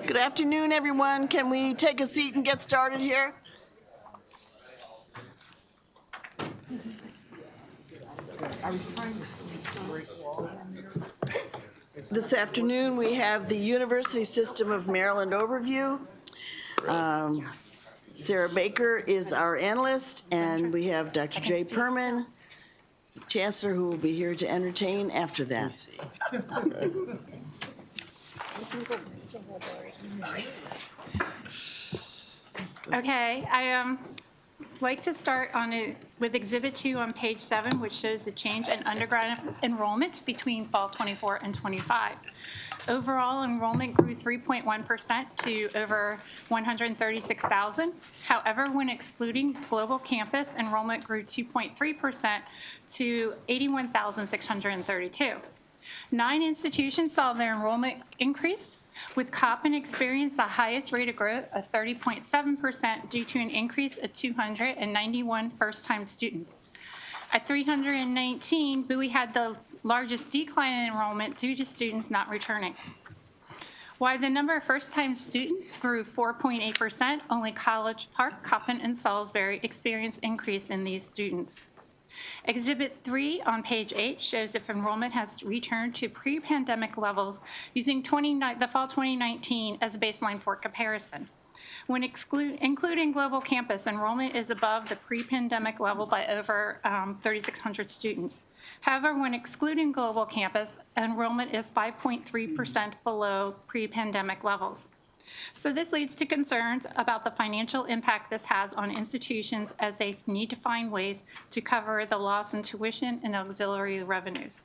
Good afternoon, everyone. Can we take a seat and get started here? This afternoon, we have the University System of Maryland overview. Sarah Baker is our analyst, and we have Dr. Jay Perman, Chancellor, who will be here to entertain after that. Okay, I like to start with Exhibit 2 on page 7, which shows a change in undergrad enrollment between fall 24 and 25. Overall enrollment grew 3.1% to over 136,000. However, when excluding global campus, enrollment grew 2.3% to 81,632. 9 institutions saw their enrollment increase, with Coppin experienced the highest rate of growth of 30.7% due to an increase of 291 first-time students. At 319, Bowie had the largest decline in enrollment due to students not returning. While the number of first-time students grew 4.8%, only College Park, Coppin, and Salisbury experienced increase in these students. Exhibit 3 on page 8 shows if enrollment has returned to pre-pandemic levels using the fall 2019 as a baseline for comparison. When including global campus, enrollment is above the pre-pandemic level by over 3,600 students. However, when excluding global campus, enrollment is 5.3% below pre-pandemic levels. So this leads to concerns about the financial impact this has on institutions as they need to find ways to cover the loss in tuition and auxiliary revenues.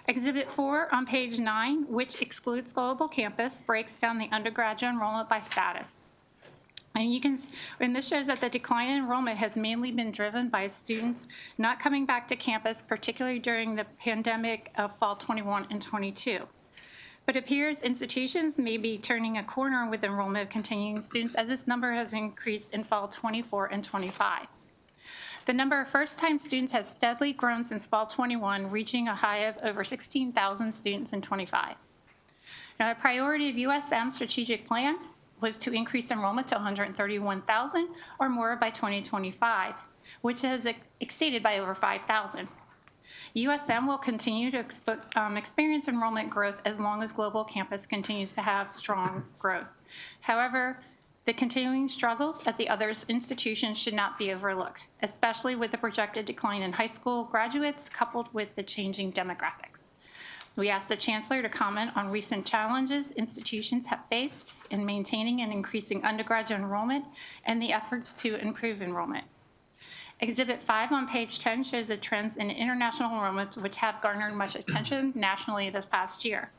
Exhibit 4 on page 9, which excludes global campus, breaks down the undergraduate enrollment by status. And this shows that the decline in enrollment has mainly been driven by students not coming back to campus, particularly during the pandemic of fall 21 and 22. But it appears institutions may be turning a corner with enrollment of continuing students as this number has increased in fall 24 and 25. The number of first-time students has steadily grown since fall 21, reaching a high of over 16,000 students in 25. Now, a priority of USM's strategic plan was to increase enrollment to 131,000 or more by 2025, which has exceeded by over 5,000. USM will continue to experience enrollment growth as long as global campus continues to have strong growth. However, the continuing struggles at the other institutions should not be overlooked, especially with the projected decline in high school graduates coupled with the changing demographics. We asked the Chancellor to comment on recent challenges institutions have faced in maintaining and increasing undergraduate enrollment and the efforts to improve enrollment. Exhibit 5 on page 10 shows the trends in international enrollments, which have garnered much attention nationally this past year.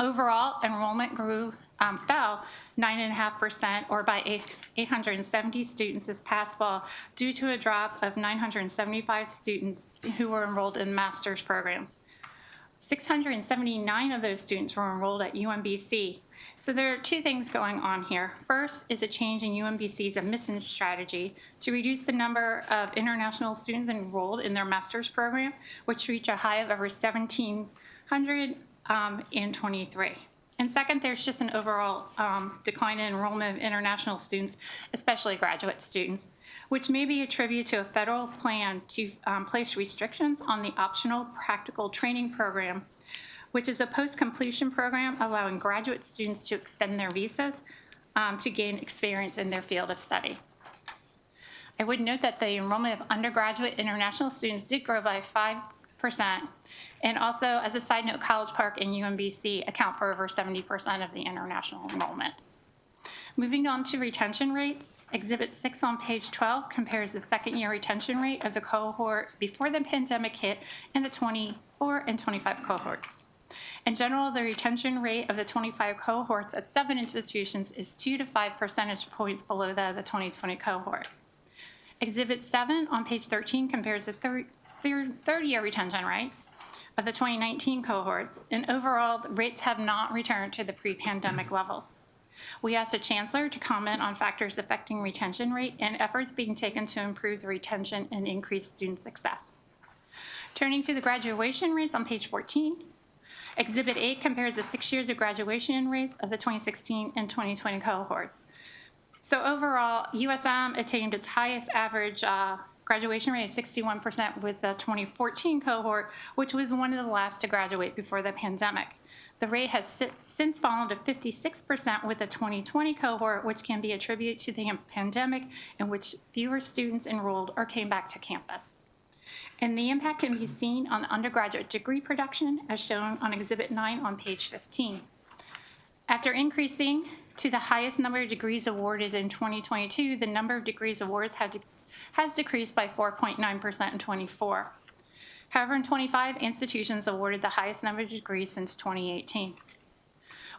Overall, enrollment fell 9.5% or by 870 students this past fall due to a drop of 975 students who were enrolled in master's programs. 679 of those students were enrolled at UMBC. So there are 2 things going on here. First is a change in UMBC's admissions strategy to reduce the number of international students enrolled in their master's program, which reached a high of over 1,700 in 23. And second, there's just an overall decline in enrollment of international students, especially graduate students, which may be attributed to a federal plan to place restrictions on the optional practical training program, which is a post-completion program allowing graduate students to extend their visas to gain experience in their field of study. I would note that the enrollment of undergraduate international students did grow by 5%. And also, as a side note, College Park and UMBC account for over 70% of the international enrollment. Moving on to retention rates, Exhibit 6 on page 12 compares the second-year retention rate of the cohort before the pandemic hit and the 24 and 25 cohorts. In general, the retention rate of the 25 cohorts at 7 institutions is 2 to 5 percentage points below that of the 2020 cohort. Exhibit 7 on page 13 compares the third-year retention rates of the 2019 cohorts, and overall, the rates have not returned to the pre-pandemic levels. We asked the Chancellor to comment on factors affecting retention rate and efforts being taken to improve the retention and increase student success. Turning to the graduation rates on page 14, Exhibit 8 compares the 6 years of graduation rates of the 2016 and 2020 cohorts. So overall, USM attained its highest average graduation rate of 61% with the 2014 cohort, which was one of the last to graduate before the pandemic. The rate has since fallen to 56% with the 2020 cohort, which can be attributed to the pandemic in which fewer students enrolled or came back to campus. And the impact can be seen on the undergraduate degree production as shown on Exhibit 9 on page 15. After increasing to the highest number of degrees awarded in 2022, the number of degrees awards has decreased by 4.9% in 24. However, in 25, institutions awarded the highest number of degrees since 2018.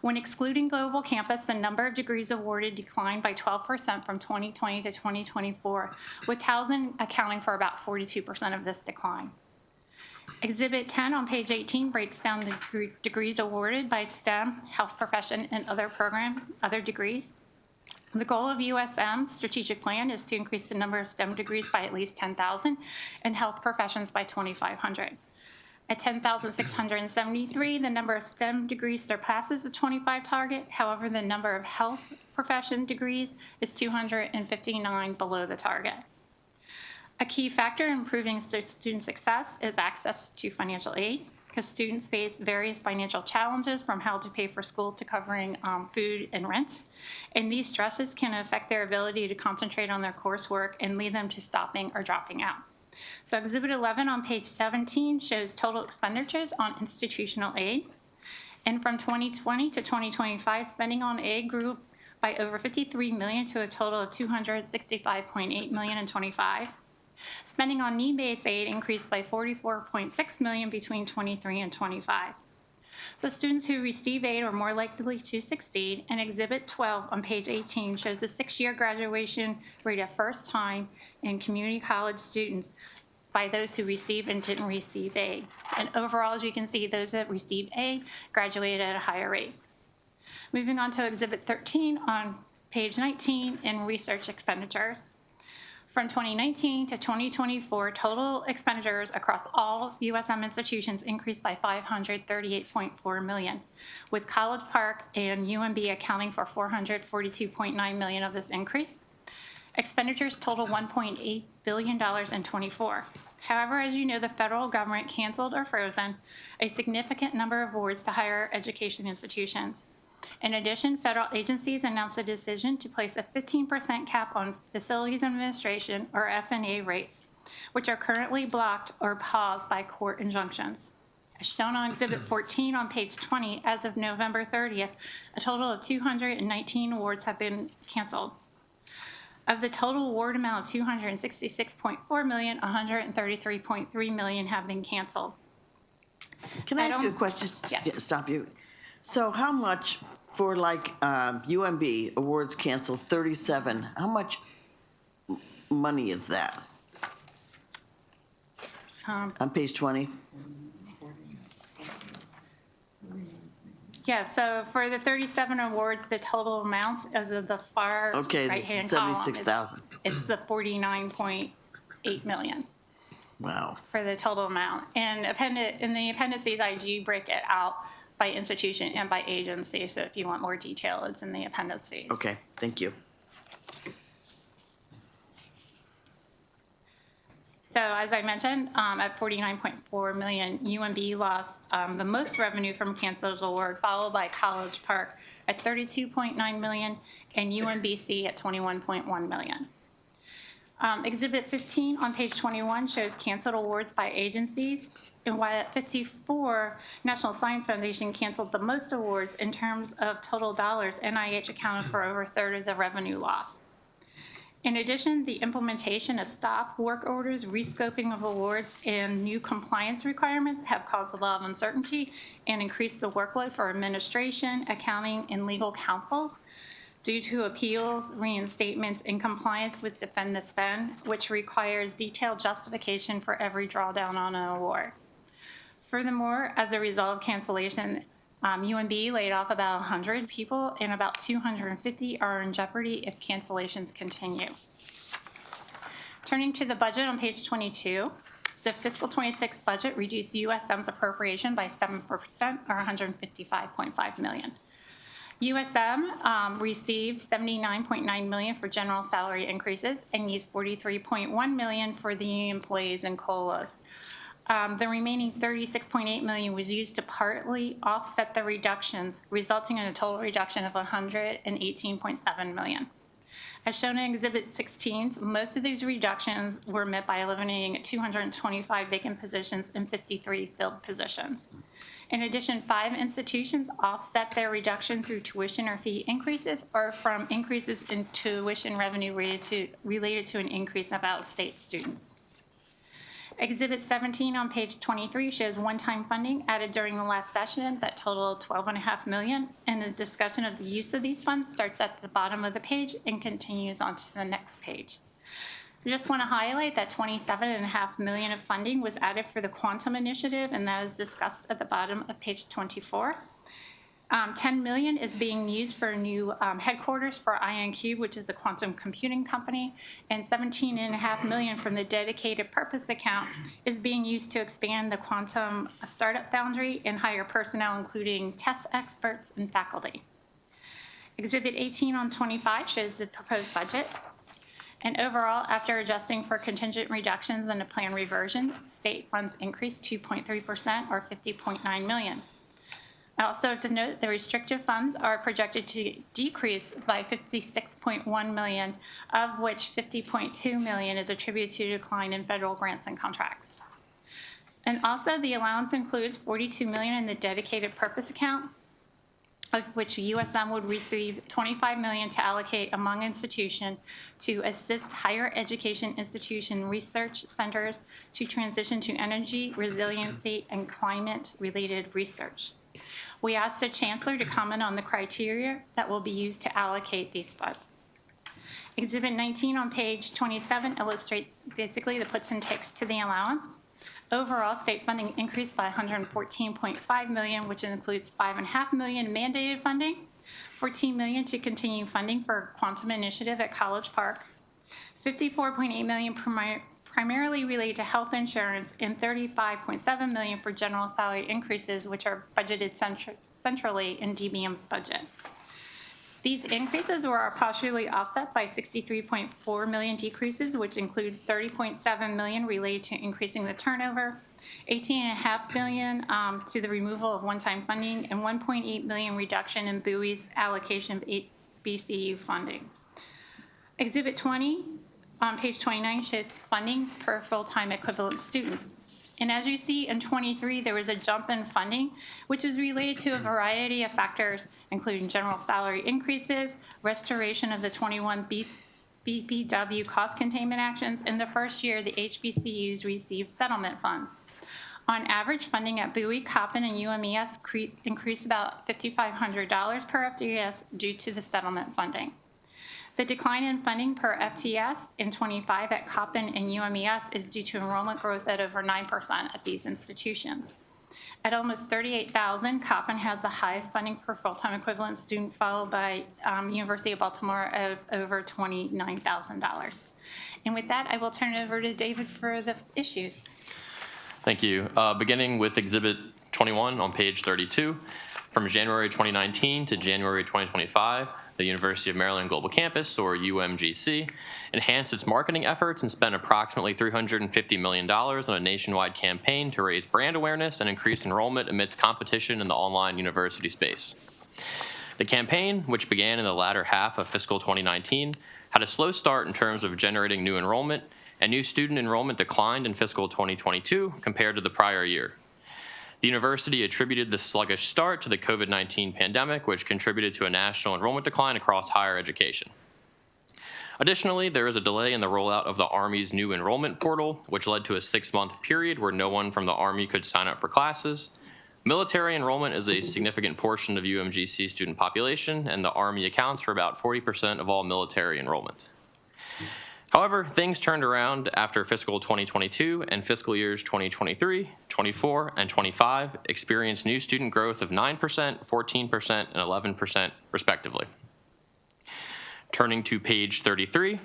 When excluding Global Campus, the number of degrees awarded declined by 12% from 2020 to 2024, with Towson accounting for about 42% of this decline. Exhibit 10 on page 18 breaks down the degrees awarded by STEM, health profession, and other degrees. The goal of USM's strategic plan is to increase the number of STEM degrees by at least 10,000 and health professions by 2,500. At 10,673, the number of STEM degrees surpasses the 25 target. However, the number of health profession degrees is 259 below the target. A key factor in improving student success is access to financial aid, because students face various financial challenges from how to pay for school to covering food and rent. And these stresses can affect their ability to concentrate on their coursework and lead them to stopping or dropping out. So Exhibit 11 on page 17 shows total expenditures on institutional aid. And from 2020 to 2025, spending on aid grew by over $53 million to a total of $265.8 million in 25. Spending on need-based aid increased by $44.6 million between 23 and 25. So students who receive aid are more likely to succeed, and Exhibit 12 on page 18 shows the 6-year graduation rate at first time in community college students by those who receive and didn't receive aid. And overall, as you can see, those that received aid graduated at a higher rate. Moving on to Exhibit 13 on page 19 in research expenditures. From 2019 to 2024, total expenditures across all USM institutions increased by $538.4 million, with College Park and UMB accounting for $442.9 million of this increase. Expenditures total $1.8 billion in 24. However, as you know, the federal government canceled or frozen a significant number of awards to higher education institutions. In addition, federal agencies announced a decision to place a 15% cap on facilities administration, or F&A rates, which are currently blocked or paused by court injunctions. As shown on Exhibit 14 on page 20, as of November 30th, a total of 219 awards have been canceled. Of the total award amount of $266.4 million, $133.3 million have been canceled. Can I ask you a question? Yes. Stop you. So how much for like UMB awards canceled 37? How much money is that? On page 20. Yeah, so for the 37 awards, the total amounts as of the far right-hand column, 76,000. it's the 49.8 million. Wow. For the total amount. And in the appendices, I do break it out by institution and by agency. So if you want more detail, it's in the appendices. Okay, thank you. So as I mentioned, at $49.4 million, UMB lost the most revenue from canceled award, followed by College Park at $32.9 million and UMBC at $21.1 million. Exhibit 15 on page 21 shows canceled awards by agencies, and while at 54, National Science Foundation canceled the most awards in terms of total dollars, NIH accounted for over a third of the revenue loss. In addition, the implementation of stop work orders, rescoping of awards, and new compliance requirements have caused a lot of uncertainty and increased the workload for administration, accounting, and legal counsels due to appeals, reinstatements, and compliance with Defend the Spend, which requires detailed justification for every drawdown on an award. Furthermore, as a result of cancellation, UMB laid off about 100 people, and about 250 are in jeopardy if cancellations continue. Turning to the budget on page 22, The fiscal 26 budget reduced USM's appropriation by 7% or $155.5 million. USM received $79.9 million for general salary increases and used $43.1 million for the union employees and COLAs. The remaining $36.8 million was used to partly offset the reductions, resulting in a total reduction of $118.7 million. As shown in Exhibit 16, most of these reductions were met by eliminating 225 vacant positions and 53 filled positions. In addition, 5 institutions offset their reduction through tuition or fee increases or from increases in tuition revenue related to an increase of out-of-state students. Exhibit 17 on page 23 shows one-time funding added during the last session that totaled $12.5 million, and the discussion of the use of these funds starts at the bottom of the page and continues on to the next page. I just want to highlight that $27.5 million of funding was added for the Quantum Initiative, and that is discussed at the bottom of page 24. $10 million is being used for new headquarters for IonQ, which is a quantum computing company, and $17.5 million from the dedicated purpose account is being used to expand the quantum startup foundry and hire personnel, including test experts and faculty. Exhibit 18 on 25 shows the proposed budget. And overall, after adjusting for contingent reductions and a plan reversion, state funds increased 2.3% or $50.9 million. Also to note, the restricted funds are projected to decrease by $56.1 million, of which $50.2 million is attributed to a decline in federal grants and contracts. And also the allowance includes $42 million in the dedicated purpose account, of which USM would receive $25 million to allocate among institutions to assist higher education institution research centers to transition to energy, resiliency, and climate-related research. We asked the Chancellor to comment on the criteria that will be used to allocate these funds. Exhibit 19 on page 27 illustrates basically the puts and takes to the allowance. Overall, state funding increased by $114.5 million, which includes $5.5 million mandated funding, $14 million to continue funding for Quantum Initiative at College Park, $54.8 million primarily related to health insurance, and $35.7 million for general salary increases, which are budgeted centrally in DBM's budget. These increases were partially offset by $63.4 million decreases, which include $30.7 million related to increasing the turnover, $18.5 million to the removal of one-time funding, and $1.8 million reduction in Bowie's allocation of HBCU funding. Exhibit 20 on page 29 shows funding per full-time equivalent students. And as you see in 23, there was a jump in funding, which is related to a variety of factors, including general salary increases, restoration of the 21 BPW cost containment actions, and the first year the HBCUs received settlement funds. On average, funding at Bowie, Coppin, and UMES increased about $5,500 per FTS due to the settlement funding. The decline in funding per FTS in 25 at Coppin and UMES is due to enrollment growth at over 9% at these institutions. At almost 38,000, Coppin has the highest funding per full-time equivalent student, followed by University of Baltimore of over $29,000. And with that, I will turn it over to David for the issues. Thank you. Beginning with Exhibit 21 on page 32. From January 2019 to January 2025, the University of Maryland Global Campus, or UMGC, enhanced its marketing efforts and spent approximately $350 million on a nationwide campaign to raise brand awareness and increase enrollment amidst competition in the online university space. The campaign, which began in the latter half of fiscal 2019, had a slow start in terms of generating new enrollment, and new student enrollment declined in fiscal 2022 compared to the prior year. The university attributed the sluggish start to the COVID-19 pandemic, which contributed to a national enrollment decline across higher education. Additionally, there was a delay in the rollout of the Army's new enrollment portal, which led to a 6-month period where no one from the Army could sign up for classes. Military enrollment is a significant portion of UMGC student population, and the Army accounts for about 40% of all military enrollment. However, things turned around after fiscal 2022, and fiscal years 2023, 24, and 25 experienced new student growth of 9%, 14%, and 11%, respectively. Turning to page 33,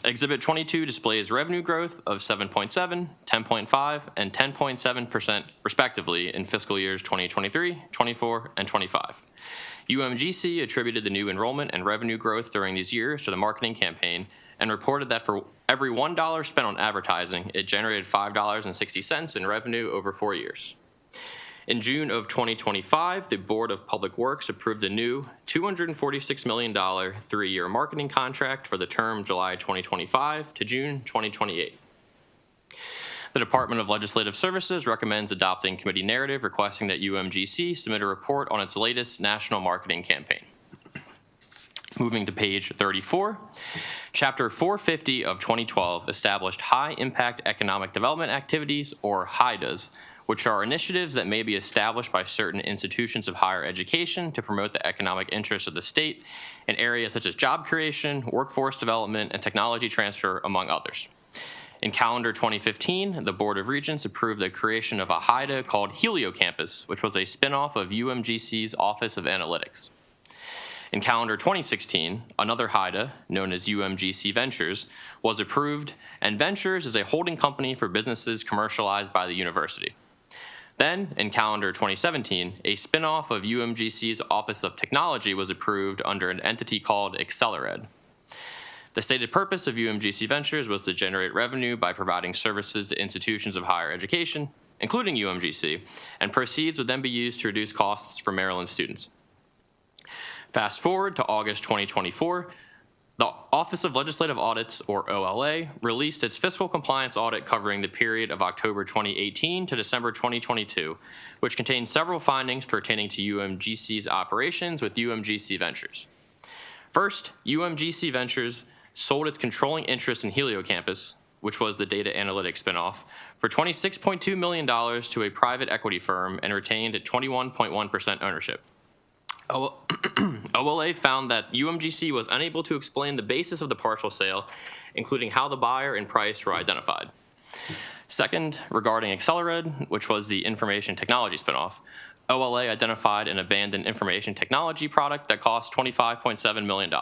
Exhibit 22 displays revenue growth of 7.7, 10.5, and 10.7% respectively in fiscal years 2023, 24, and 25. UMGC attributed the new enrollment and revenue growth during these years to the marketing campaign and reported that for every $1 spent on advertising, it generated $5.60 in revenue over 4 years. In June of 2025, the Board of Public Works approved the new $246 million 3-year marketing contract for the term July 2025 to June 2028. The Department of Legislative Services recommends adopting committee narrative requesting that UMGC submit a report on its latest national marketing campaign. Moving to page 34, Chapter 450 of 2012 established High Impact Economic Development Activities, or HIDAs, which are initiatives that may be established by certain institutions of higher education to promote the economic interests of the state in areas such as job creation, workforce development, and technology transfer, among others. In calendar 2015, the Board of Regents approved the creation of a HIDA called Helio Campus, which was a spinoff of UMGC's Office of Analytics. In calendar 2016, another HIDA, known as UMGC Ventures, was approved, and Ventures is a holding company for businesses commercialized by the university. Then, in calendar 2017, a spinoff of UMGC's Office of Technology was approved under an entity called Accelered. The stated purpose of UMGC Ventures was to generate revenue by providing services to institutions of higher education, including UMGC, and proceeds would then be used to reduce costs for Maryland students. Fast forward to August 2024, the Office of Legislative Audits, or OLA, released its fiscal compliance audit covering the period of October 2018 to December 2022, which contained several findings pertaining to UMGC's operations with UMGC Ventures. First, UMGC Ventures sold its controlling interest in Helio Campus, which was the data analytics spinoff, for $26.2 million to a private equity firm and retained 21.1% ownership. OLA found that UMGC was unable to explain the basis of the partial sale, including how the buyer and price were identified. Second, regarding Accelered, which was the information technology spinoff, OLA identified an abandoned information technology product that cost $25.7 million.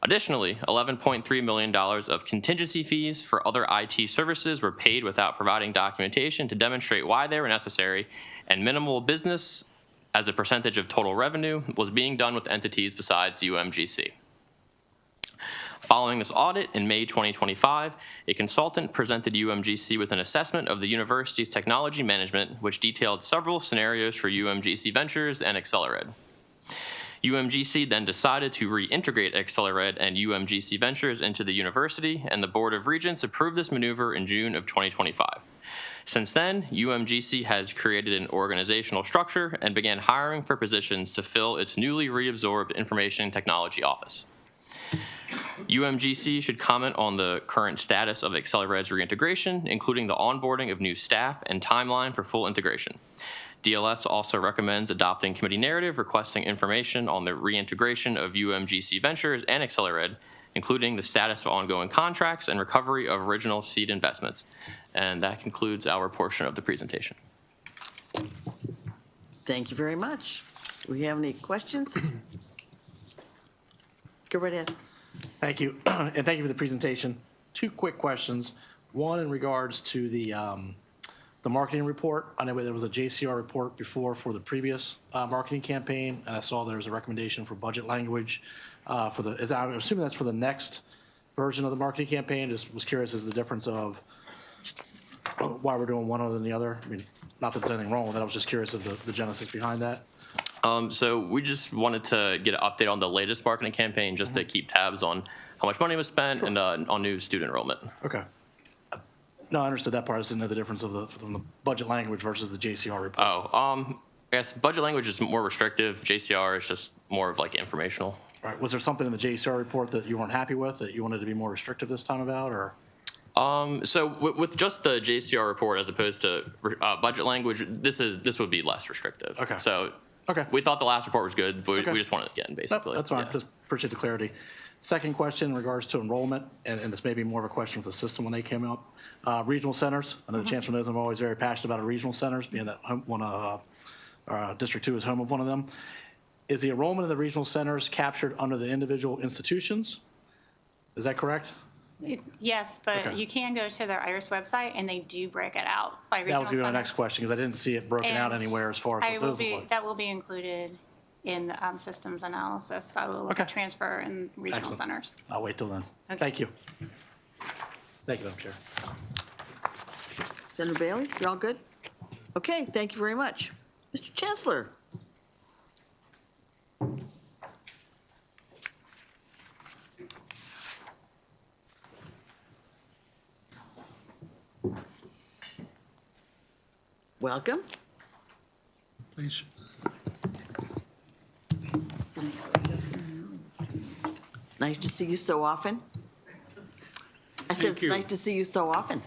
Additionally, $11.3 million of contingency fees for other IT services were paid without providing documentation to demonstrate why they were necessary, and minimal business as a percentage of total revenue was being done with entities besides UMGC. Following this audit, in May 2025, a consultant presented UMGC with an assessment of the university's technology management, which detailed several scenarios for UMGC Ventures and Accelered. UMGC then decided to reintegrate Accelered and UMGC Ventures into the university, and the Board of Regents approved this maneuver in June of 2025. Since then, UMGC has created an organizational structure and began hiring for positions to fill its newly reabsorbed information technology office. UMGC should comment on the current status of Accelered's reintegration, including the onboarding of new staff and timeline for full integration. DLS also recommends adopting committee narrative requesting information on the reintegration of UMGC Ventures and Accelered, including the status of ongoing contracts and recovery of original seed investments. And that concludes our portion of the presentation. Thank you very much. Do we have any questions? Go right ahead. Thank you, and thank you for the presentation. 2 quick questions. One in regards to the marketing report. I know there was a JCR report before for the previous marketing campaign, and I saw there was a recommendation for budget language for the. I'm assuming that's for the next version of the marketing campaign. Just was curious as the difference of why we're doing one other than the other. I mean, not that there's anything wrong with it. I was just curious of the genesis behind that. So we just wanted to get an update on the latest marketing campaign, just to keep tabs on how much money was spent and on new student enrollment. Okay. No, I understood that part. I just didn't know the difference from the budget language versus the JCR report. I guess budget language is more restrictive. JCR is just more of like informational. All right. Was there something in the JCR report that you weren't happy with, that you wanted to be more restrictive this time about, or? So with just the JCR report as opposed to budget language, this would be less restrictive. Okay. So okay. We thought the last report was good, but Okay. we just wanted it again, basically. That's fine. Yeah. Just appreciate the clarity. Second question in regards to enrollment, and this may be more of a question for the system when they came up. Regional centers. I know the chancellor knows I'm always very passionate about our regional centers, being that District 2 is home of one of them. Is the enrollment of the regional centers captured under the individual institutions? Is that correct? Yes, but Okay. you can go to their IRIS website, and they do break it out by regional That was going to be my centers. next question, because I didn't see it broken out And anywhere as far as what those look like. That will be included in the systems analysis. I will look at Okay. transfer and regional Excellent. centers. I'll wait till then. Okay. Thank you. Thank you, Madam Chair. Senator Bailey, you're all good? Okay, thank you very much. Mr. Chancellor? Welcome. Please. Nice to see you so often. I said Thank it's you. nice to see you so often.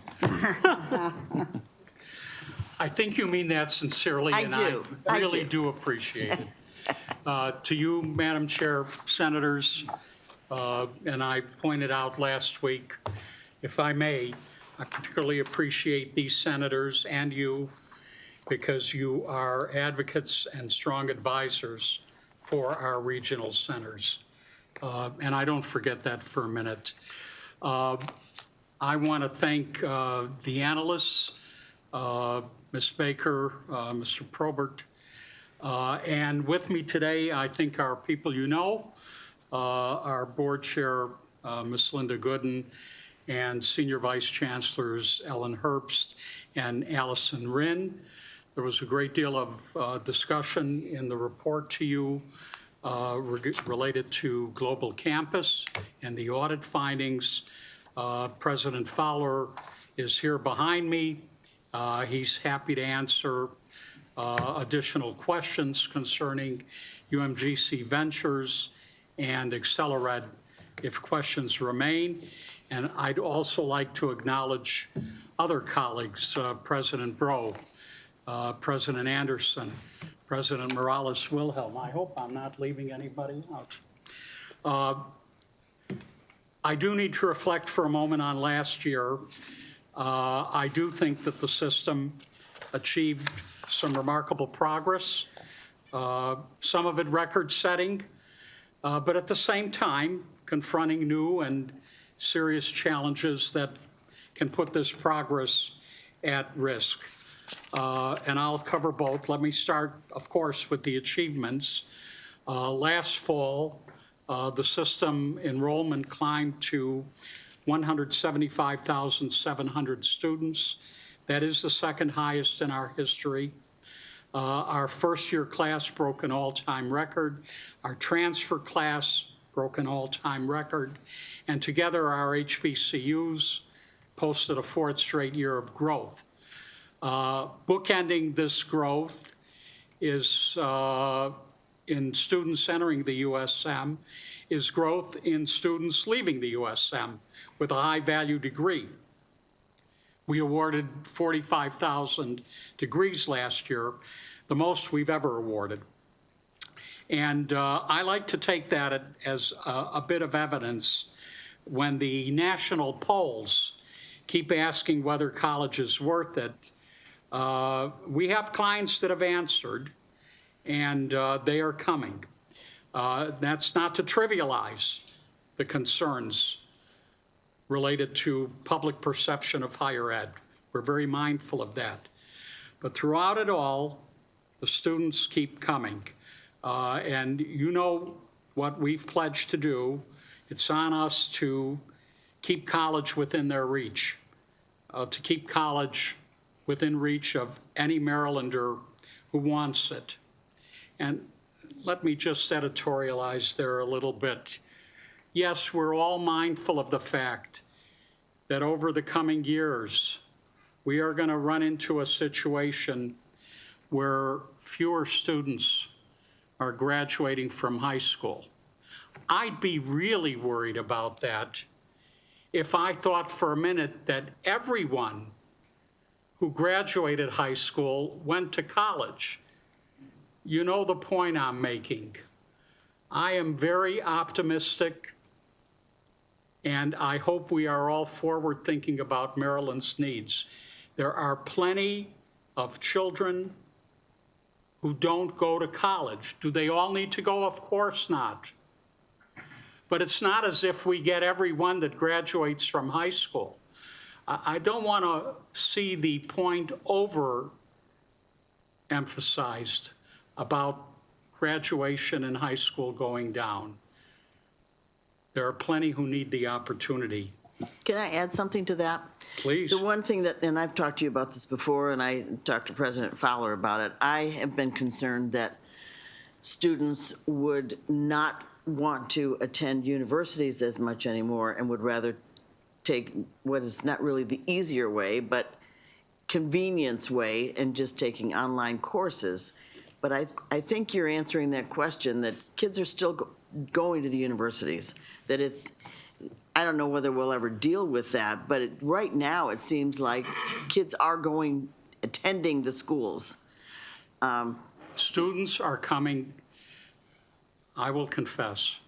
I think you mean that sincerely. I and do. I I really do. do appreciate it. To you, Madam Chair, Senators, and I pointed out last week, if I may, I particularly appreciate these senators and you because you are advocates and strong advisors for our regional centers. And I don't forget that for a minute. I want to thank the analysts, Ms. Baker, Mr. Probert, and with me today, I think are people you know, our board chair, Ms. Linda Gooden, and senior vice chancellors Ellen Herbst and Allison Rinn. There was a great deal of discussion in the report to you related to Global Campus and the audit findings. President Fowler is here behind me. He's happy to answer additional questions concerning UMGC Ventures and Accelerate if questions remain. And I'd also like to acknowledge other colleagues, President Bro, President Anderson, President Morales-Wilhelm. I hope I'm not leaving anybody out. I do need to reflect for a moment on last year. I do think that the system achieved some remarkable progress, some of it record-setting, but at the same time, confronting new and serious challenges that can put this progress at risk. And I'll cover both. Let me start, of course, with the achievements. Last fall, the system enrollment climbed to 175,700 students. That is the second highest in our history. Our first-year class broke an all-time record. Our transfer class broke an all-time record. And together, our HBCUs posted a fourth straight year of growth. Bookending this growth is in students entering the USM, is growth in students leaving the USM with a high-value degree. We awarded 45,000 degrees last year, the most we've ever awarded. And I like to take that as a bit of evidence when the national polls keep asking whether college is worth it. We have clients that have answered, and they are coming. That's not to trivialize the concerns related to public perception of higher ed. We're very mindful of that. But throughout it all, the students keep coming. And you know what we've pledged to do. It's on us to keep college within their reach, to keep college within reach of any Marylander who wants it. And let me just editorialize there a little bit. Yes, we're all mindful of the fact that over the coming years, we are going to run into a situation where fewer students are graduating from high school. I'd be really worried about that if I thought for a minute that everyone who graduated high school went to college. You know the point I'm making. I am very optimistic, and I hope we are all forward thinking about Maryland's needs. There are plenty of children who don't go to college. Do they all need to go? Of course not. but it's not as if we get everyone that graduates from high school. I don't want to see the point overemphasized about graduation in high school going down. There are plenty who need the opportunity. Can I add something to that? Please. The one thing that, and I've talked to you about this before, and I talked to President Fowler about it, I have been concerned that students would not want to attend universities as much anymore and would rather take what is not really the easier way, but convenience way, and just taking online courses. But I think you're answering that question, that kids are still going to the universities, that it's, I don't know whether we'll ever deal with that, but right now it seems like kids are attending the schools. Students are coming, I will confess.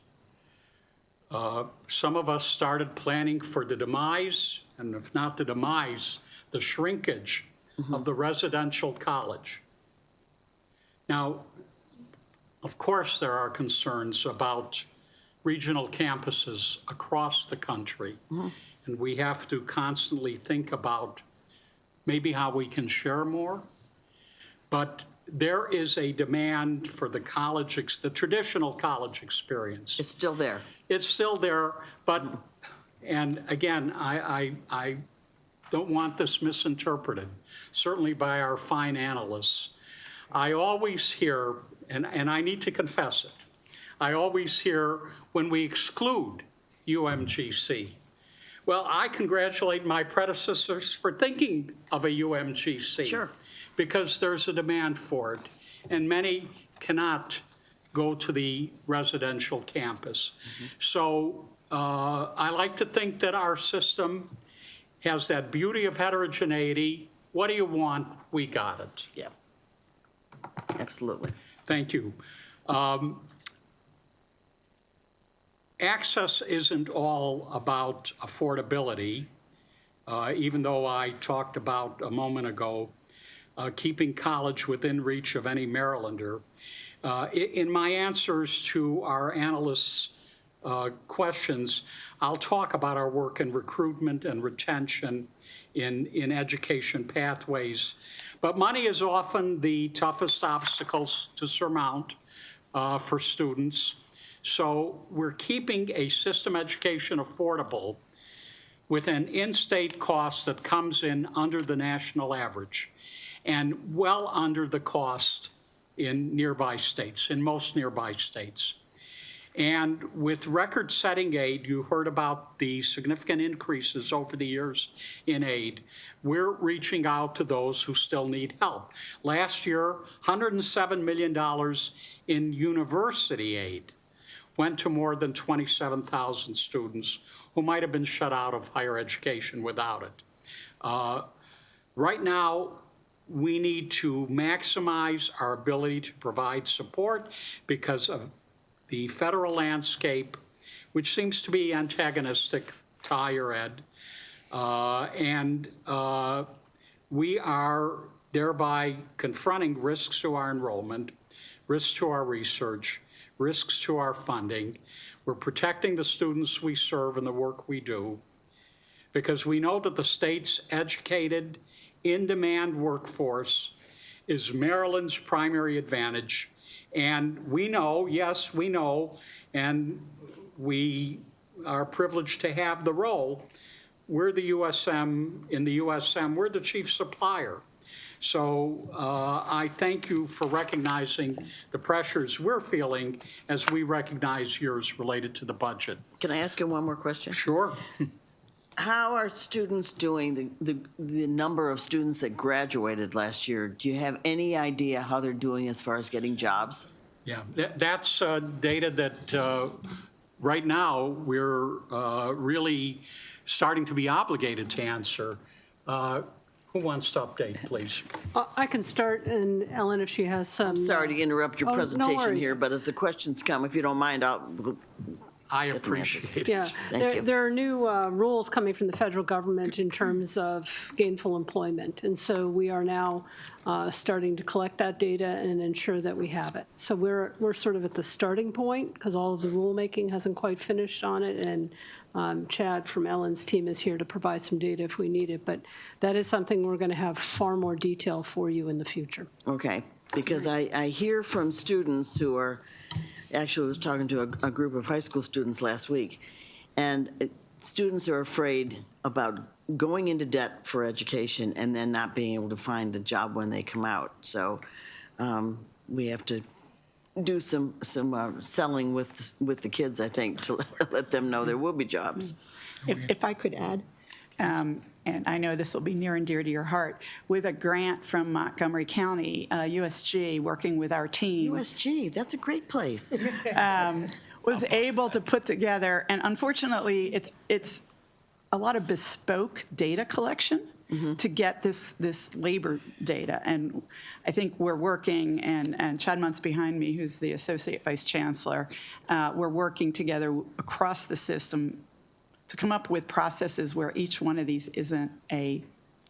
Some of us started planning for the demise, and if not the demise, the shrinkage of the residential college. Now, of course, there are concerns about regional campuses across the country, and we have to constantly think about maybe how we can share more. But there is a demand for the the traditional college experience. It's still there. It's still there, but, and again, I don't want this misinterpreted, certainly by our fine analysts. I always hear, and I need to confess it, I always hear when we exclude UMGC. Well, I congratulate my predecessors for thinking of a UMGC. Sure. Because there's a demand for it, and many cannot go to the residential campus. So I like to think that our system has that beauty of heterogeneity. What do you want? We got it. Yeah. Absolutely. Thank you. Access isn't all about affordability, even though I talked about a moment ago keeping college within reach of any Marylander. In my answers to our analysts' questions, I'll talk about our work in recruitment and retention in education pathways. But money is often the toughest obstacles to surmount for students. So we're keeping a system education affordable with an in-state cost that comes in under the national average and well under the cost in nearby states, in most nearby states. And with record-setting aid, you heard about the significant increases over the years in aid. We're reaching out to those who still need help. Last year, $107 million in university aid went to more than 27,000 students who might have been shut out of higher education without it. Right now, we need to maximize our ability to provide support because of the federal landscape, which seems to be antagonistic to higher ed. We are thereby confronting risks to our enrollment, risks to our research, risks to our funding. We're protecting the students we serve and the work we do, because we know that the state's educated, in-demand workforce is Maryland's primary advantage. And we know, yes, we know, and we are privileged to have the role. We're the USM, in the USM, we're the chief supplier. So I thank you for recognizing the pressures we're feeling as we recognize yours related to the budget. Can I ask you one more question? Sure. How are students doing, the number of students that graduated last year? Do you have any idea how they're doing as far as getting jobs? Yeah, that's data that right now we're really starting to be obligated to answer. Who wants to update, please? I can start, and Ellen, if she has some. Sorry to interrupt your Oh, no presentation worries. here, but as the questions come, if you don't mind, I get them answered. appreciate it. Yeah, Thank you. there are new rules coming from the federal government in terms of gainful employment. And so we are now starting to collect that data and ensure that we have it. So we're sort of at the starting point because all of the rulemaking hasn't quite finished on it. And Chad from Ellen's team is here to provide some data if we need it. But that is something we're going to have far more detail for you in the future. Okay, because I hear from students who are, actually I was talking to a group of high school students last week, and students are afraid about going into debt for education and then not being able to find a job when they come out. So we have to do some selling with the kids, I think, to let them know there will be jobs. If I could add, and I know this will be near and dear to your heart, with a grant from Montgomery County, USG, working with our team, USG, that's a great place. was able to put together, and unfortunately, it's a lot of bespoke data collection to get this labor data. And I think we're working, and Chad Munt's behind me, who's the Associate Vice Chancellor, we're working together across the system to come up with processes where each one of these isn't a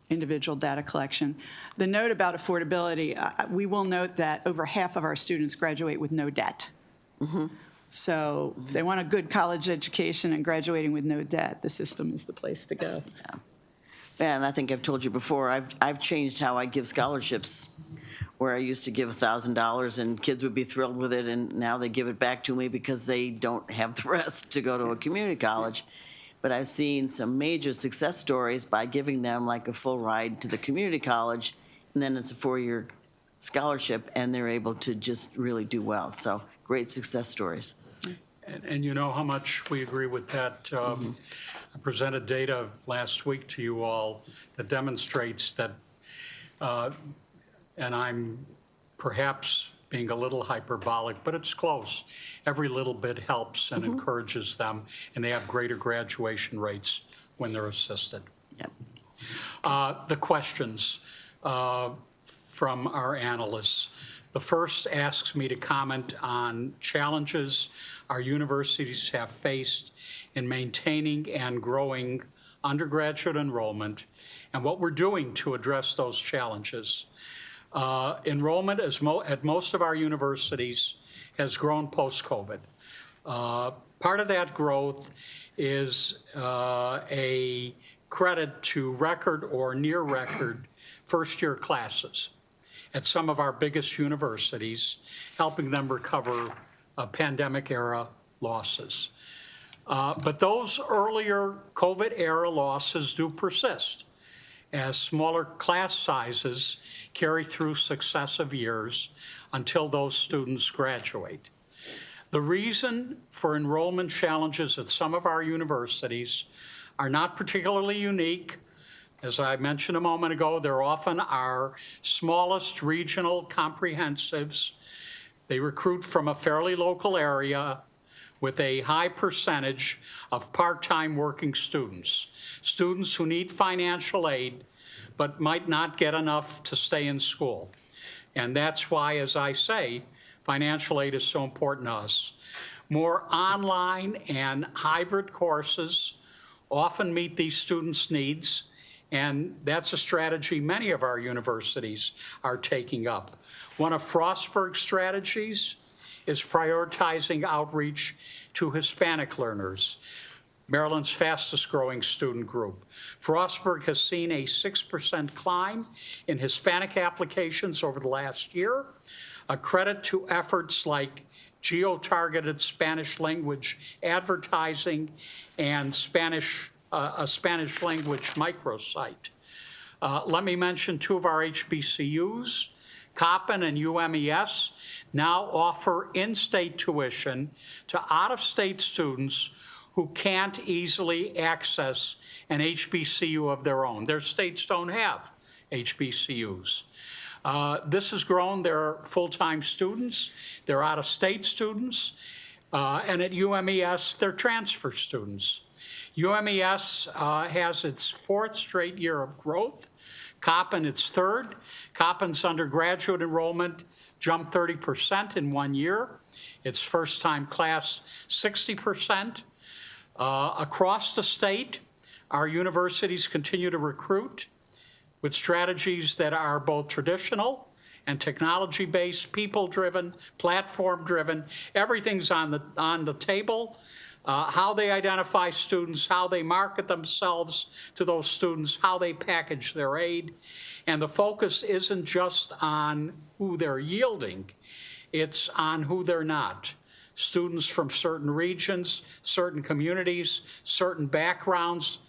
individual data collection. The note about affordability, we will note that over half of our students graduate with no debt. So if they want a good college education and graduating with no debt, the system is the place to go. And I think I've told you before, I've changed how I give scholarships, where I used to give $1,000 and kids would be thrilled with it, and now they give it back to me because they don't have the rest to go to a community college. But I've seen some major success stories by giving them like a full ride to the community college, and then it's a 4-year scholarship, and they're able to just really do well. So great success stories. And you know how much we agree with that. I presented data last week to you all that demonstrates that, and I'm perhaps being a little hyperbolic, but it's close. Every little bit helps and encourages them, and they have greater graduation rates when they're assisted. Yep. The questions from our analysts. The first asks me to comment on challenges our universities have faced in maintaining and growing undergraduate enrollment and what we're doing to address those challenges. Enrollment at most of our universities has grown post-COVID. Part of that growth is a credit to record or near record first-year classes at some of our biggest universities, helping them recover pandemic-era losses. But those earlier COVID-era losses do persist as smaller class sizes carry through successive years until those students graduate. The reason for enrollment challenges at some of our universities are not particularly unique. As I mentioned a moment ago, they're often our smallest regional comprehensives. They recruit from a fairly local area with a high percentage of part-time working students who need financial aid but might not get enough to stay in school. And that's why, as I say, financial aid is so important to us. More online and hybrid courses often meet these students' needs, and that's a strategy many of our universities are taking up. One of Frostburg's strategies is prioritizing outreach to Hispanic learners, Maryland's fastest growing student group. Frostburg has seen a 6% climb in Hispanic applications over the last year, a credit to efforts like geo-targeted Spanish language advertising and a Spanish language microsite. Let me mention two of our HBCUs. Coppin and UMES now offer in-state tuition to out-of-state students who can't easily access an HBCU of their own. Their states don't have HBCUs. This has grown their full-time students, their out-of-state students, and at UMES, they're transfer students. UMES has its fourth straight year of growth. Coppin, its third. Coppin's undergraduate enrollment jumped 30% in 1 year. Its first-time class, 60%. Across the state, our universities continue to recruit with strategies that are both traditional and technology-based, people-driven, platform-driven. Everything's on the table. How they identify students, how they market themselves to those students, how they package their aid. And the focus isn't just on who they're yielding, it's on who they're not. Students from certain regions, certain communities, certain backgrounds,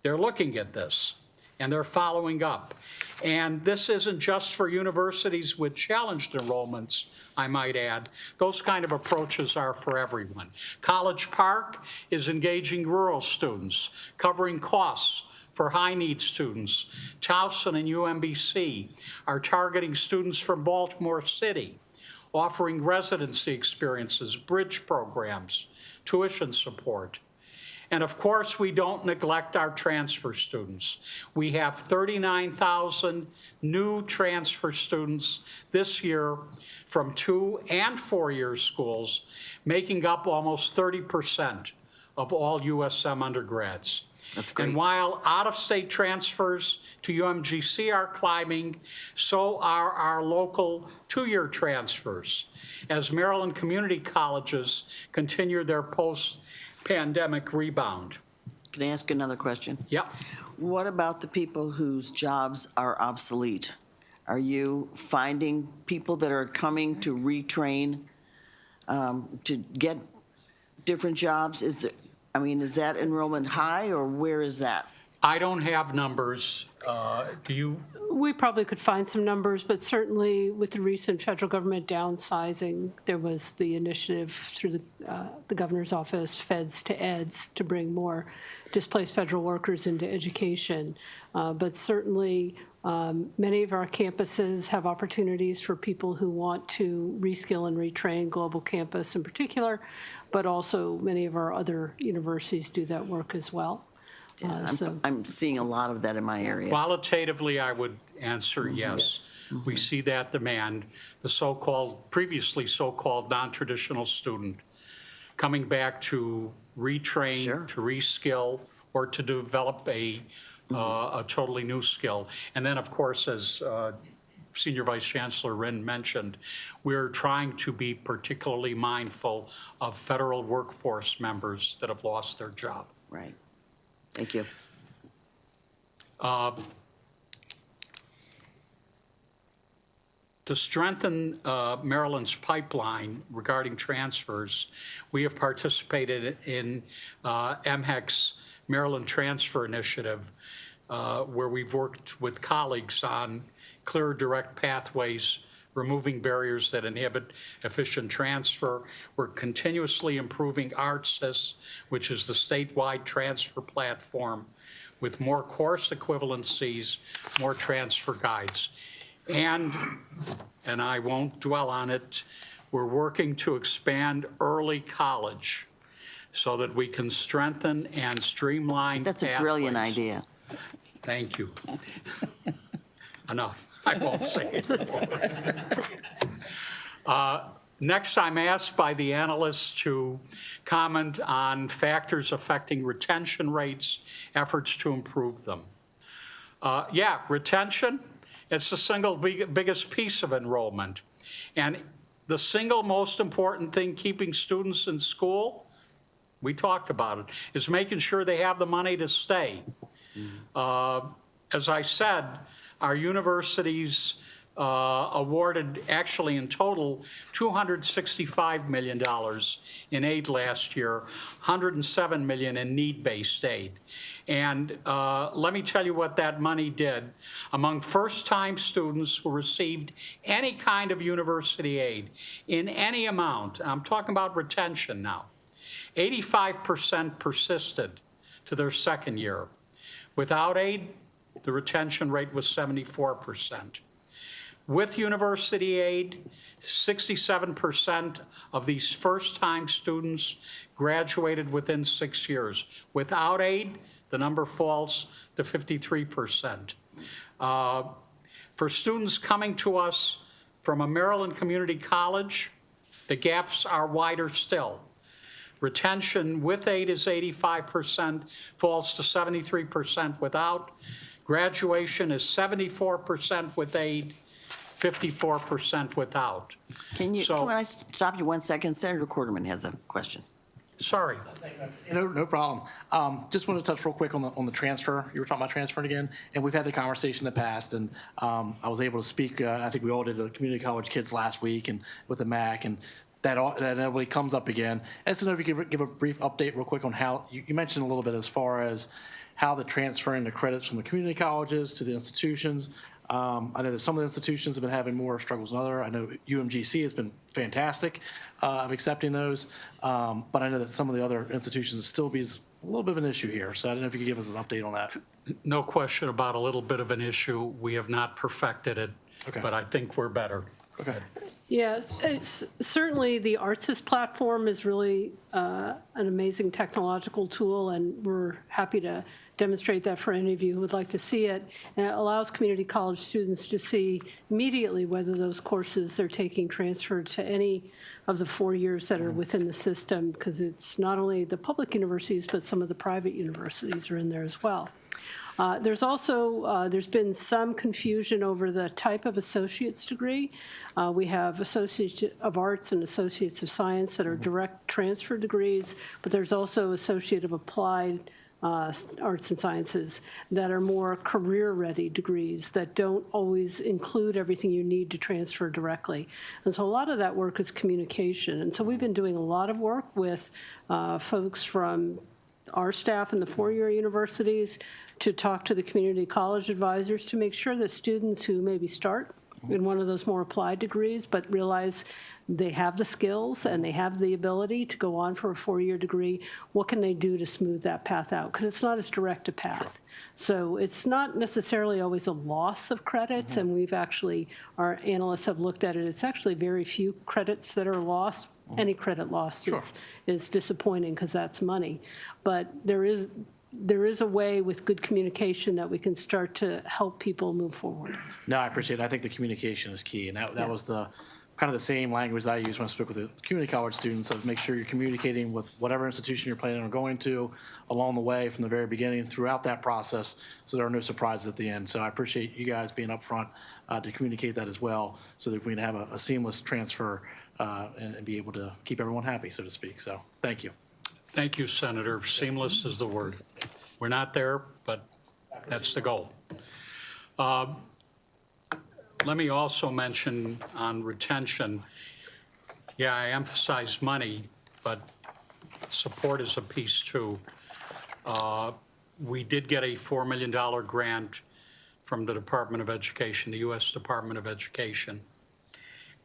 they're looking at this and they're following up. And this isn't just for universities with challenged enrollments, I might add. Those kind of approaches are for everyone. College Park is engaging rural students, covering costs for high-need students. Towson and UMBC are targeting students from Baltimore City, offering residency experiences, bridge programs, tuition support. And of course, we don't neglect our transfer students. We have 39,000 new transfer students this year from 2- and 4-year schools, making up almost 30% of all USM undergrads. That's great. And while out-of-state transfers to UMGC are climbing, so are our local 2-year transfers, as Maryland community colleges continue their post-pandemic rebound. Can I ask another question? Yep. What about the people whose jobs are obsolete? Are you finding people that are coming to retrain to get different jobs? Is that enrollment high, or where is that? I don't have numbers. Do you? We probably could find some numbers, but certainly with the recent federal government downsizing, there was the initiative through the governor's office, feds to eds, to bring more displaced federal workers into education. But certainly many of our campuses have opportunities for people who want to reskill and retrain, Global Campus in particular, but also many of our other universities do that work as well. I'm seeing a lot of that in my area. Qualitatively, I would answer yes. We see that demand, the previously so-called non-traditional student coming back to retrain, Sure. to reskill, or to develop a totally new skill. And then, of course, as Senior Vice Chancellor Rinn mentioned, we're trying to be particularly mindful of federal workforce members that have lost their job. Right. Thank you. To strengthen Maryland's pipeline regarding transfers, we have participated in MHEC's Maryland Transfer Initiative, where we've worked with colleagues on clear, direct pathways, removing barriers that inhibit efficient transfer. We're continuously improving ArtSys, which is the statewide transfer platform, with more course equivalencies, more transfer guides. And I won't dwell on it, we're working to expand early college so that we can strengthen and streamline That's a brilliant pathways. idea. Thank you. Enough. I won't say it more. Next, I'm asked by the analysts to comment on factors affecting retention rates, efforts to improve them. Yeah, retention, it's the single biggest piece of enrollment. And the single most important thing keeping students in school, we talked about it, is making sure they have the money to stay. As I said, our universities awarded, actually in total, $265 million in aid last year, $107 million in need-based aid. And let me tell you what that money did. Among first-time students who received any kind of university aid in any amount, I'm talking about retention now, 85% persisted to their second year. Without aid, the retention rate was 74%. With university aid, 67% of these first-time students graduated within 6 years. Without aid, the number falls to 53%. For students coming to us from a Maryland community college, the gaps are wider still. Retention with aid is 85%, falls to 73% without. Graduation is 74% with aid, 54% without. Can So- I stop you 1 second? Senator Quarterman has a question. Sorry. No problem. Just want to touch real quick on the transfer. You were talking about transferring again, and we've had the conversation in the past, and I was able to speak, I think we all did the community college kids last week and with the MAC, and that inevitably comes up again. I just don't know if you could give a brief update real quick on how, you mentioned a little bit as far as how the transferring the credits from the community colleges to the institutions. I know that some of the institutions have been having more struggles than others. I know UMGC has been fantastic of accepting those, but I know that some of the other institutions still be a little bit of an issue here. So I don't know if you could give us an update on that. No question about a little bit of an issue. We have not perfected it, Okay. but I think we're better. Okay. Yes, it's certainly the ArtsSys platform is really an amazing technological tool, and we're happy to demonstrate that for any of you who would like to see it. And it allows community college students to see immediately whether those courses they're taking transfer to any of the 4 years that are within the system, because it's not only the public universities, but some of the private universities are in there as well. There's also, there's been some confusion over the type of associate's degree. We have Associates of Arts and Associates of Science that are direct transfer degrees, but there's also Associate of Applied Arts and Sciences that are more career-ready degrees that don't always include everything you need to transfer directly. And so a lot of that work is communication. And so we've been doing a lot of work with folks from our staff in the four-year universities to talk to the community college advisors to make sure that students who maybe start in one of those more applied degrees but realize they have the skills and they have the ability to go on for a four-year degree, what can they do to smooth that path out? Because it's not as direct a path. Sure. So it's not necessarily always a loss of credits, and we've actually, our analysts have looked at it, it's actually very few credits that are lost. Any credit lost is disappointing because that's money. But there is a way with good communication that we can start to help people move forward. No, I appreciate it. I think the communication is key, and that was the kind of the same language that I use when I spoke with the community college students of make sure you're communicating with whatever institution you're planning on going to along the way from the very beginning throughout that process so there are no surprises at the end. So I appreciate you guys being upfront to communicate that as well so that we can have a seamless transfer and be able to keep everyone happy, so to speak. So thank you. Thank you, Senator. Seamless is the word. We're not there, but that's the goal. Let me also mention on retention, yeah, I emphasize money, but support is a piece too. We did get a $4 million grant from the Department of Education, the U.S. Department of Education.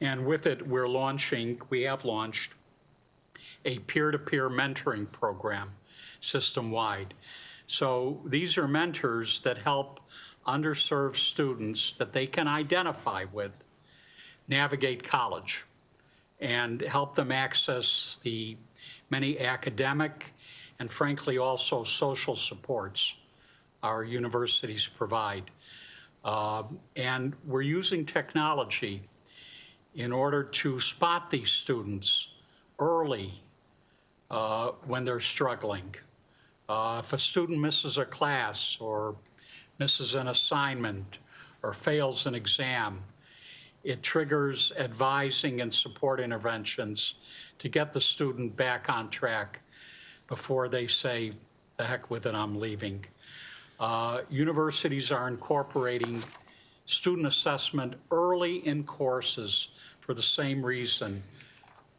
And with it, we have launched a peer-to-peer mentoring program system-wide. So these are mentors that help underserved students that they can identify with navigate college and help them access the many academic and frankly also social supports our universities provide. And we're using technology in order to spot these students early when they're struggling. If a student misses a class or misses an assignment or fails an exam, it triggers advising and support interventions to get the student back on track before they say, the heck with it, I'm leaving. Universities are incorporating student assessment early in courses for the same reason,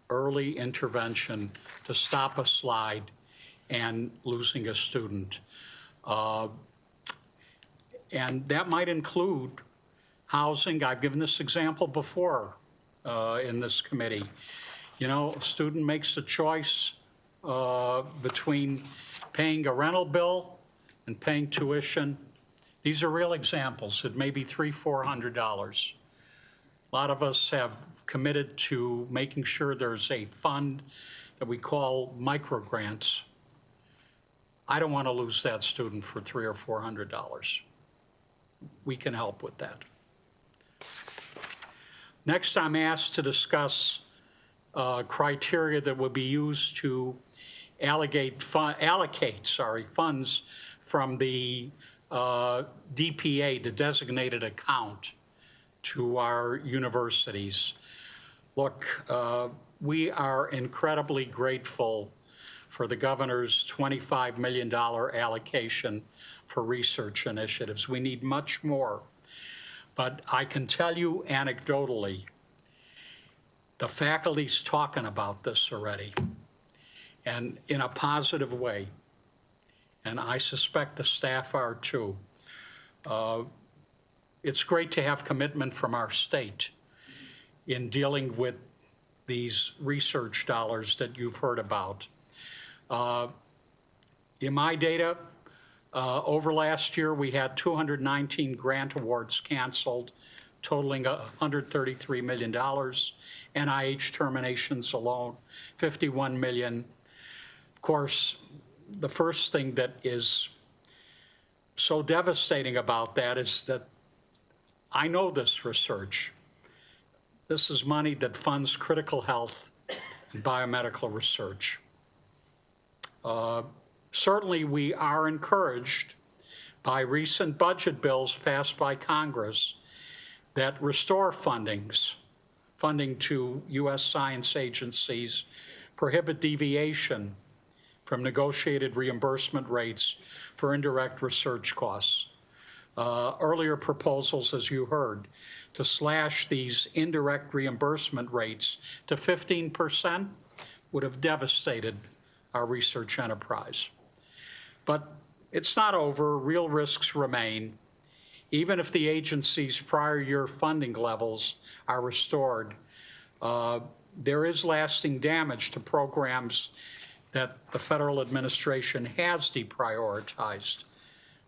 early intervention to stop a slide and losing a student. And that might include housing. I've given this example before in this committee. You know, a student makes a choice between paying a rental bill and paying tuition. These are real examples. It may be $300, $400. A lot of us have committed to making sure there's a fund that we call microgrants. I don't want to lose that student for $300 or $400. We can help with that. Next, I'm asked to discuss criteria that would be used to allocate funds from the DPA, the designated account, to our universities. Look, we are incredibly grateful for the governor's $25 million allocation for research initiatives. We need much more. But I can tell you anecdotally, the faculty's talking about this already, and in a positive way. And I suspect the staff are too. It's great to have commitment from our state in dealing with these research dollars that you've heard about. In my data, over last year, we had 219 grant awards canceled, totaling $133 million. NIH terminations alone, $51 million. Of course, the first thing that is so devastating about that is that I know this research. This is money that funds critical health and biomedical research. Certainly, we are encouraged by recent budget bills passed by Congress that restore funding to U.S. science agencies, prohibit deviation from negotiated reimbursement rates for indirect research costs. Earlier proposals, as you heard, to slash these indirect reimbursement rates to 15% would have devastated our research enterprise. But it's not over. Real risks remain. Even if the agency's prior year funding levels are restored, there is lasting damage to programs that the federal administration has deprioritized.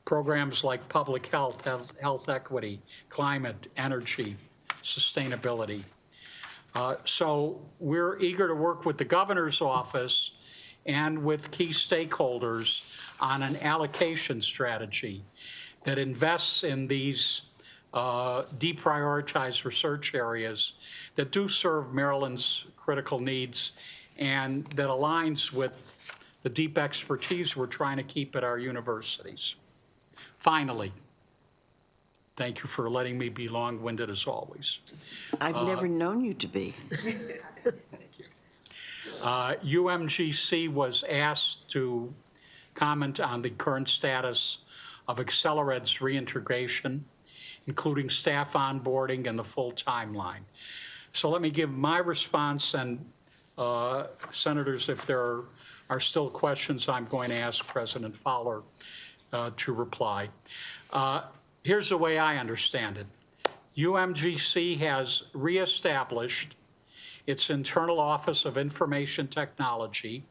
Programs like public health, health equity, climate, energy, sustainability. So we're eager to work with the governor's office and with key stakeholders on an allocation strategy that invests in these deprioritized research areas that do serve Maryland's critical needs and that aligns with the deep expertise we're trying to keep at our universities. Finally, thank you for letting me be long-winded as always. I've never known you to be. Thank you. UMGC was asked to comment on the current status of Accelerad's reintegration, including staff onboarding and the full timeline. So let me give my response, and senators, if there are still questions, I'm going to ask President Fowler to reply. Here's the way I understand it. UMGC has reestablished its internal Office of Information Technology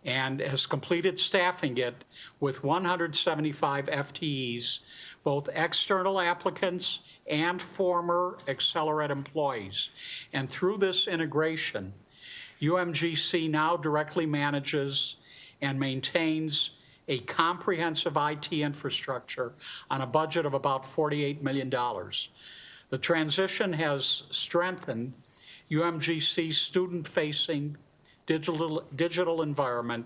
and has completed staffing it with 175 FTEs, both external applicants and former Accelerate employees. And through this integration, UMGC now directly manages and maintains a comprehensive IT infrastructure on a budget of about $48 million. The transition has strengthened UMGC's student-facing digital environment,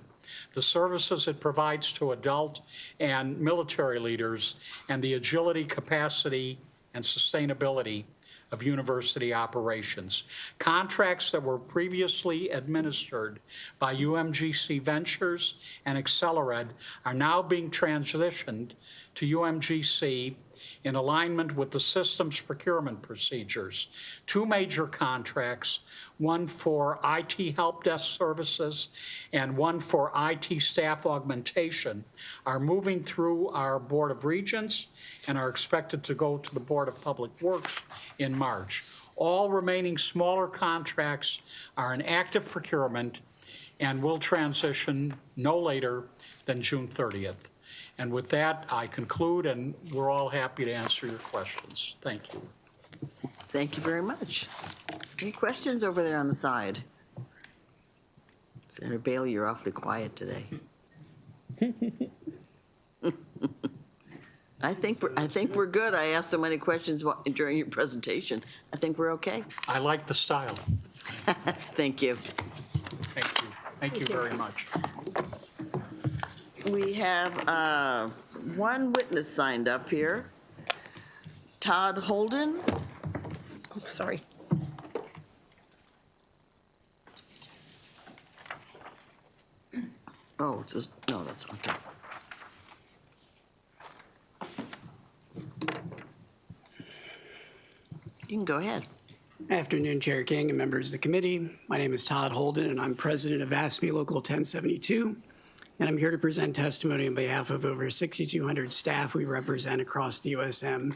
the services it provides to adult and military leaders, and the agility, capacity, and sustainability of university operations. Contracts that were previously administered by UMGC Ventures and Accelerate are now being transitioned to UMGC in alignment with the system's procurement procedures. Two major contracts, one for IT help desk services and one for IT staff augmentation, are moving through our Board of Regents and are expected to go to the Board of Public Works in March. All remaining smaller contracts are in active procurement and will transition no later than June 30th. And with that, I conclude, and we're all happy to answer your questions. Thank you. Thank you very much. Any questions over there on the side? Senator Bailey, you're awfully quiet today. I think we're good. I asked so many questions during your presentation. I think we're okay. I like the style. Thank you. Thank you. Thank you very much. We have one witness signed up here. Todd Holden. Oops, sorry. Oh, just, no, that's okay. You can go ahead. Afternoon, Chair King and members of the committee. My name is Todd Holden, and I'm president of AFSCME Local 1072. And I'm here to present testimony on behalf of over 6,200 staff we represent across the USM.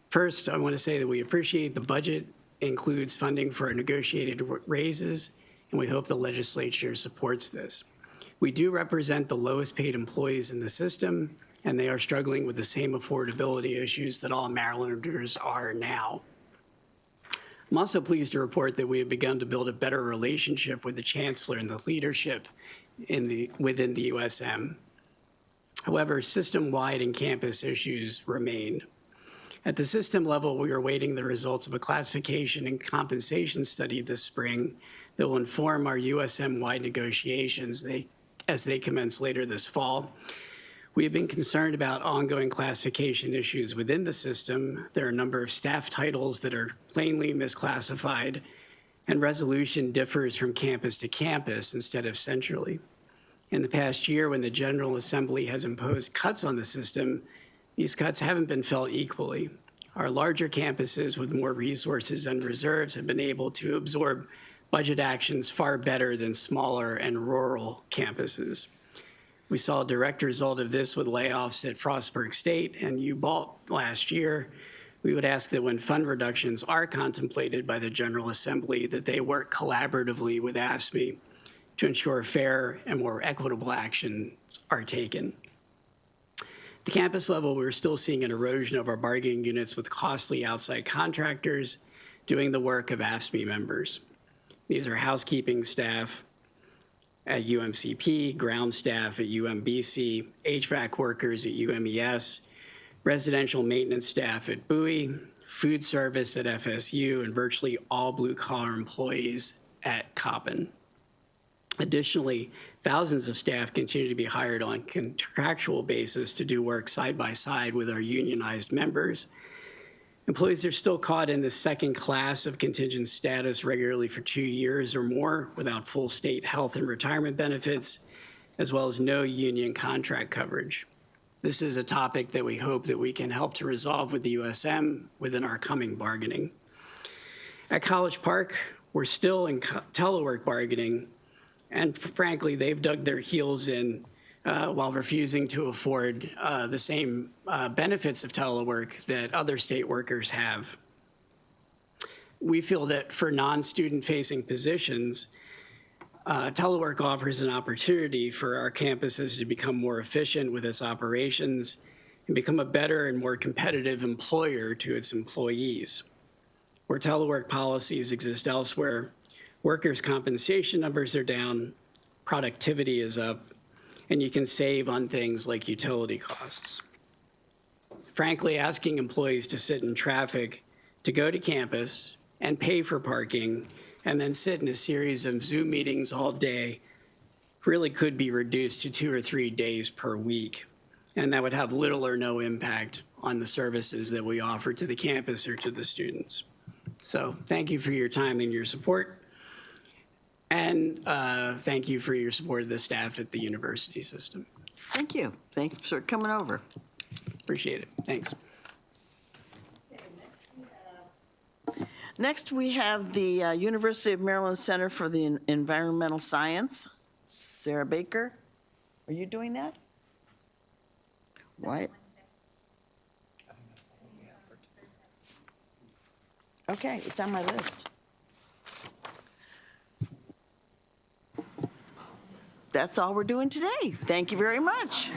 First, I want to say that we appreciate the budget includes funding for our negotiated raises, and we hope the legislature supports this. We do represent the lowest paid employees in the system, and they are struggling with the same affordability issues that all Marylanders are now. I'm also pleased to report that we have begun to build a better relationship with the Chancellor and the leadership within the USM. However, system-wide and campus issues remain. At the system level, we are awaiting the results of a classification and compensation study this spring that will inform our USM-wide negotiations as they commence later this fall. We have been concerned about ongoing classification issues within the system. There are a number of staff titles that are plainly misclassified, and resolution differs from campus to campus instead of centrally. In the past year, when the General Assembly has imposed cuts on the system, these cuts haven't been felt equally. Our larger campuses with more resources and reserves have been able to absorb budget actions far better than smaller and rural campuses. We saw a direct result of this with layoffs at Frostburg State and UBalt last year. We would ask that when fund reductions are contemplated by the General Assembly, that they work collaboratively with AFSCME to ensure fair and more equitable actions are taken. At the campus level, we're still seeing an erosion of our bargaining units with costly outside contractors doing the work of AFSCME members. These are housekeeping staff at UMCP, ground staff at UMBC, HVAC workers at UMES, residential maintenance staff at Bowie, food service at FSU, and virtually all blue-collar employees at Coppin. Additionally, thousands of staff continue to be hired on contractual basis to do work side by side with our unionized members. Employees are still caught in the second class of contingent status regularly for 2 years or more without full state health and retirement benefits, as well as no union contract coverage. This is a topic that we hope that we can help to resolve with the USM within our coming bargaining. At College Park, we're still in telework bargaining, and frankly, they've dug their heels in while refusing to afford the same benefits of telework that other state workers have. We feel that for non-student facing positions, telework offers an opportunity for our campuses to become more efficient with its operations and become a better and more competitive employer to its employees. Where telework policies exist elsewhere, workers' compensation numbers are down, productivity is up, and you can save on things like utility costs. Frankly, asking employees to sit in traffic to go to campus and pay for parking and then sit in a series of Zoom meetings all day really could be reduced to 2 or 3 days per week. And that would have little or no impact on the services that we offer to the campus or to the students. So thank you for your time and your support. And thank you for your support of the staff at the university system. Thank you. Thanks for coming over. Appreciate it. Thanks. Next, we have the University of Maryland Center for the Environmental Science. Sarah Baker, are you doing that? What? Okay, it's on my list. That's all we're doing today. Thank you very much.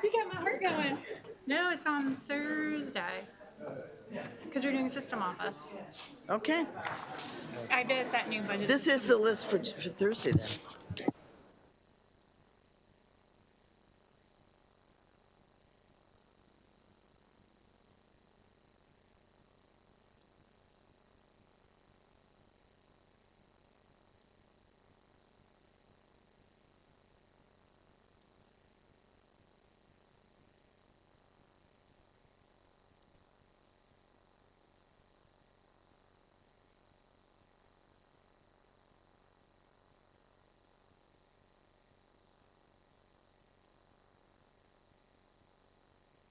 You got my heart going. No, it's on Thursday. Because we're doing system office. Okay, I bet that new budget. this is the list for Thursday then.